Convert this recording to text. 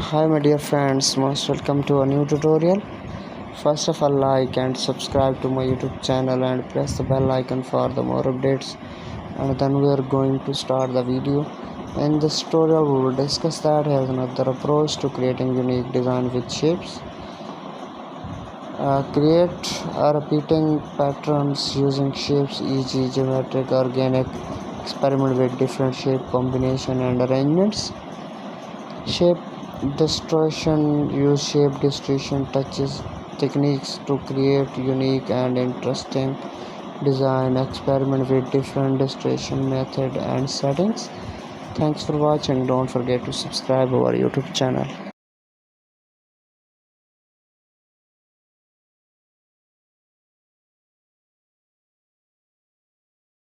Hi my dear friends, most welcome to a new tutorial. First of all, like and subscribe to my YouTube channel and press the bell icon for the more updates. And then we are going to start the video. In this tutorial we will discuss that as another approach to creating unique design with shapes. Create repeating patterns using shapes, e.g. geometric, organic. Experiment with different shape combination and arrangements. Shape distortion. Use shape distortion touches techniques to create unique and interesting design. Experiment with different distortion method and settings. Thanks for watching. Don't forget to subscribe our YouTube channel.